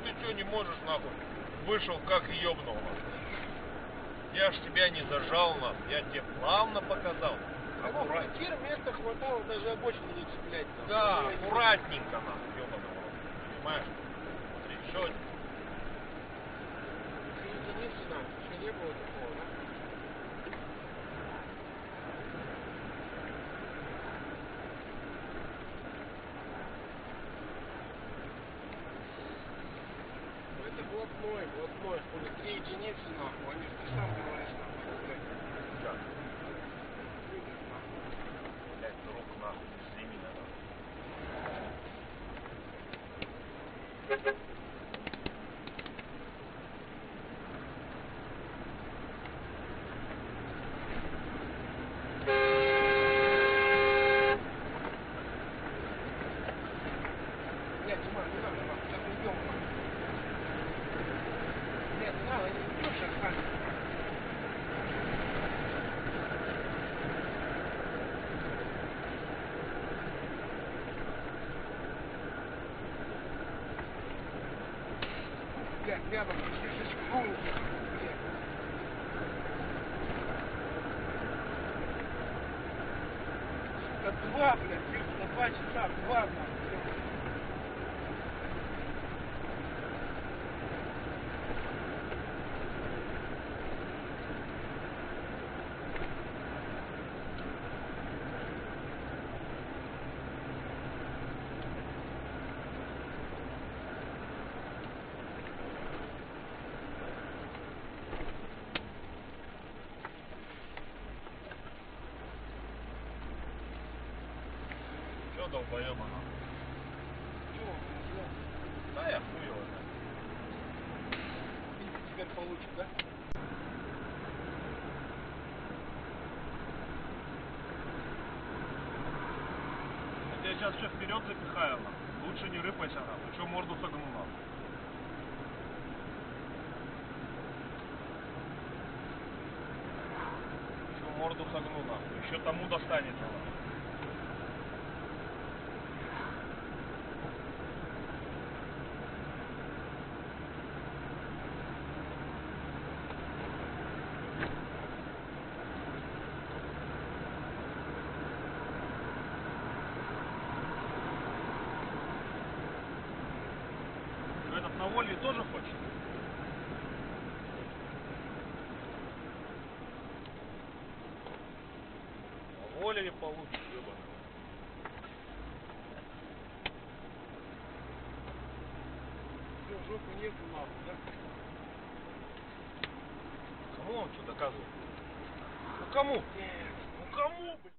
ты что не можешь, нахуй? Вышел как ёбнул, нахуй. Я ж тебя не зажал, нахуй. Я тебе плавно показал. Аккуратненько. Места хватало даже обочину не цеплять. Да, аккуратненько, нахуй, ёбаного. Понимаешь? Смотри, еще один. Единицы, нахуй, еще не было такого, да? Это блатной, хули, 3 единицы, нахуй, они, ты сам говоришь, нахуй, блядь. Как? Выйдешь, нахуй. Блядь, руку нахуй не сними, нахуй. Блядь, Диман, не надо, нахуй, сейчас уйдем, нахуй. Блядь, не надо, не идешь сейчас, нахуй. Блядь, рядом, слышишь, блядь. Сука, 2, блядь, ёпта, 2 часа, 2, нахуй, ёпта. Че долбоеба, нахуй? Чего он там сделал? Да я хуй его знаю. Видите, теперь получит, да? Вот я сейчас все вперед запихаю, нахуй. Лучше не рыпайся, нахуй. Че морду согну, нахуй. Че морду согну, нахуй. Еще тому достанется, нахуй. Этот на Вольве тоже хочет? На Вольве получит, ёбаный. Все, жопы нету, нахуй, да? Кому он что доказывает? Ну кому? Нет. Ну кому, блядь?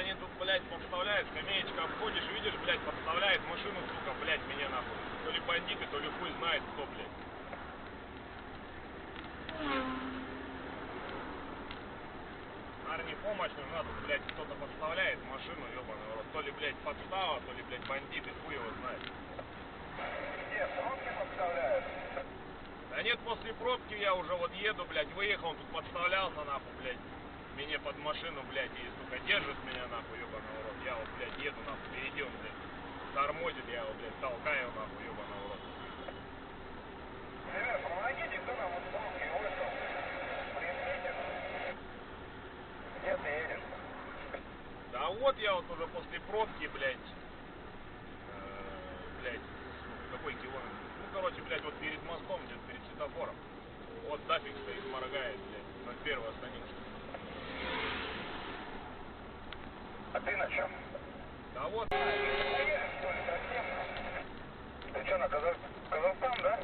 они тут, блядь, подставляют, скамеечка обходишь, видишь, блядь, подставляет машину, сука, блядь, мне нахуй. То ли бандиты, то ли хуй знает кто, блядь. Наверное, помощь нужна, тут, блядь, кто-то подставляет машину, ёбаный в рот. То ли, блядь, подстава, то ли, блядь, бандиты, хуй его знает. Где, пробки подставляют? Да нет, после пробки я уже вот еду, блядь, выехал, он тут подставлялся, нахуй, блядь. Меня под машину, блядь, и, сука, держит меня, нахуй, ёбаный в рот. Я вот, блядь, еду, нахуй, впереди он, блядь, тормозит, я его, блядь, толкаю, нахуй, ёбаный в рот. Ребят, помогите, кто нам вот пробки вышел? Приедете? Где ты едешь? Да вот я вот уже после пробки, блядь, какой километр? Ну, короче, блядь, вот перед мостом, где-то перед светофором. Вот дафик стоит, моргает, блядь, на первой остановке. А ты на чем? Да вот. Едешь, что ли, совсем? Ты что, на Казахстан, да?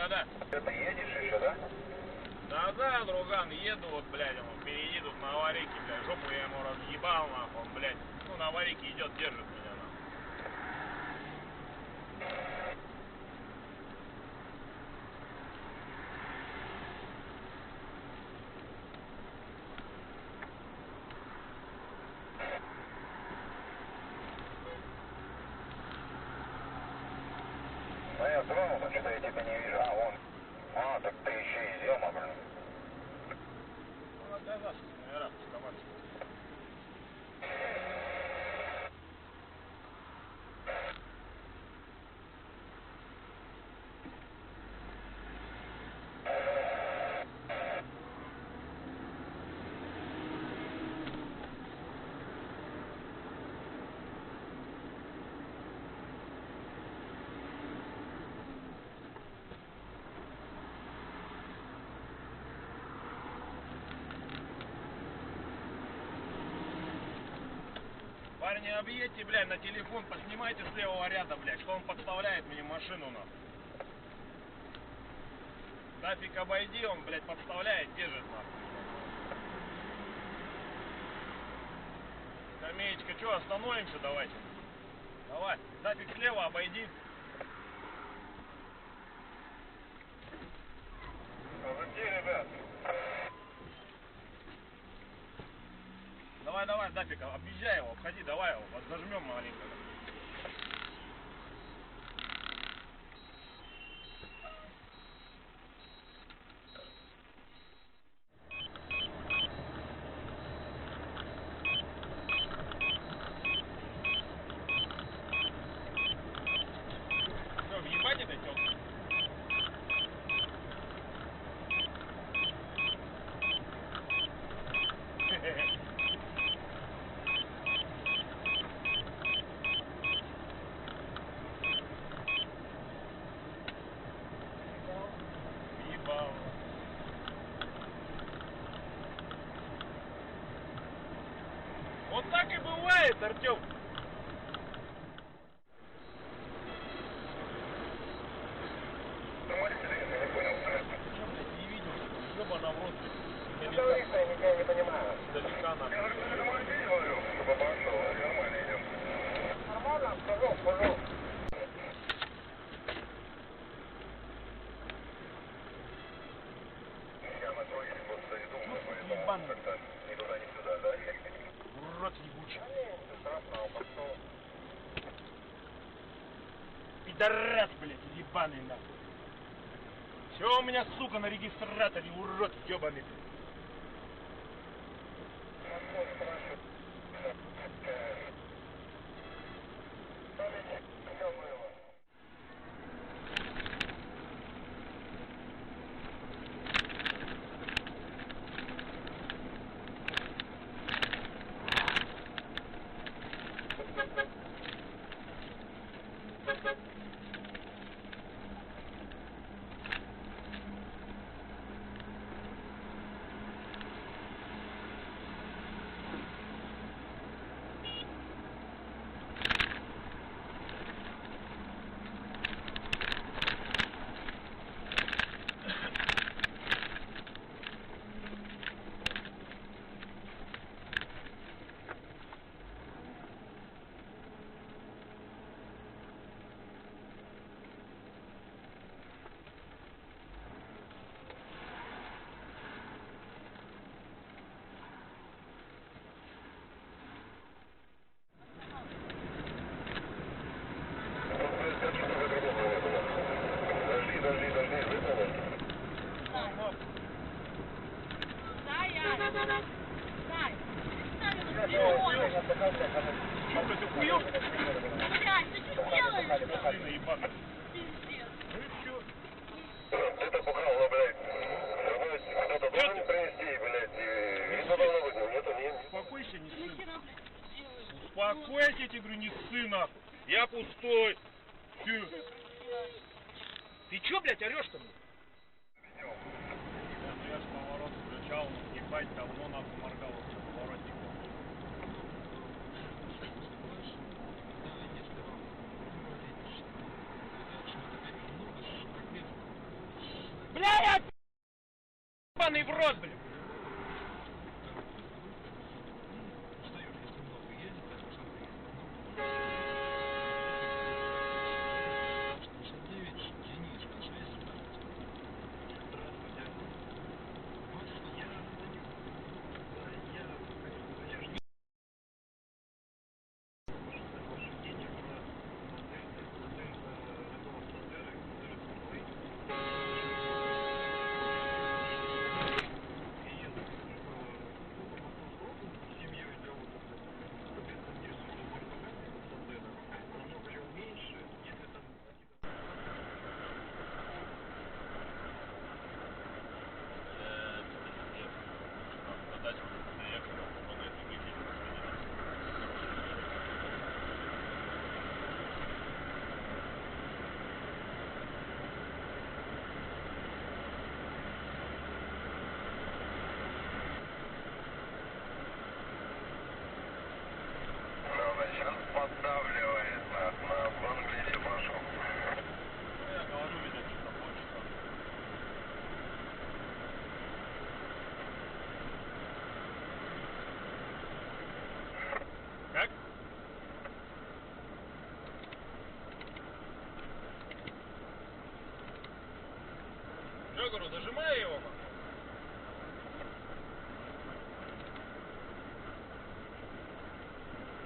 Да. Ты едешь еще, да? Да, друган, еду, вот, блядь, он впереди тут на аварийке, блядь, жопу я ему разъебал, нахуй, он, блядь, ну, на аварийке идет, держит меня, нахуй. Ну, я тронулся, что-то я тебя не вижу. А, вон. А, так ты еще из Зема, блин. Ну, для вас, наверное, вставать. Парни, объедьте, блядь, на телефон, поснимайте с левого ряда, блядь, что он подставляет мне машину, нахуй. Дафик обойди, он, блядь, подставляет, держит, нахуй. Скамеечка, что, остановимся, давайте. Давай, дафик слева, обойди. Где, ребят? Давай, дафик, объезжай его, обходи, давай его, вот зажмем маленько. Что, въебать это, тёлка? Въебал. Вот так и бывает, Артём. Думаешь, ты я не понял, Что, блядь, не видел? Ёбана в рот, блядь. говори, что я ничего не понимаю. Далека Я нахуй. говорю, ты нормально видишь, говорю, чтобы пошел, нормально идем. Нормально, пожалуйста. Я на твоих просто иду, поэтому ебаный. как-то ни туда, ни сюда, да? Урод ебучий. Ничего страшного, пошел. Пидорас, блядь, ебаный нахуй. Все у меня, сука, на регистраторе, урод ебаный. Все было. Сань, перестань его делать. Сука, ты хуёв? Блядь, ты что делаешь? Сына ебаный. Пиздец. Ну и всё. Ты-то бухал, блядь. Кто-то должен принести, блядь, и что должно быть? Нету, нет. Успокойся, не Ты сын. нахера, блядь, делаешь? Успокойся, я тебе говорю, не сын нахуй. Я пустой. Всё. Ты чё, блядь, орёшь-то мне? Я ж поворот включал, ебать, давно нахуй моргал уже поворотник. Бля, ебаный в рот, блядь! Сейчас поддавливает, в Англии пошел. Я говорю, видать, что больше. Как? Я говорю, зажимай его.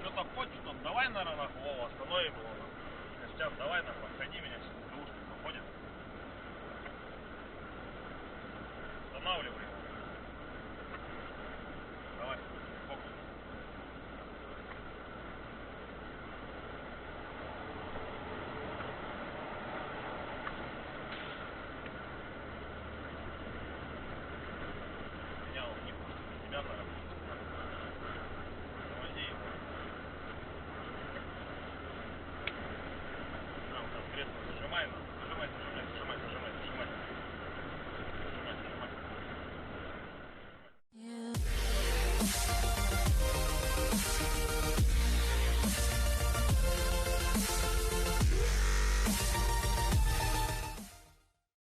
Что-то хочет он, давай, наверное, нахуй, Вова, остановим его, нахуй. Сейчас, давай, нахуй, обходи меня, сейчас ГУшник походит. Останавливай.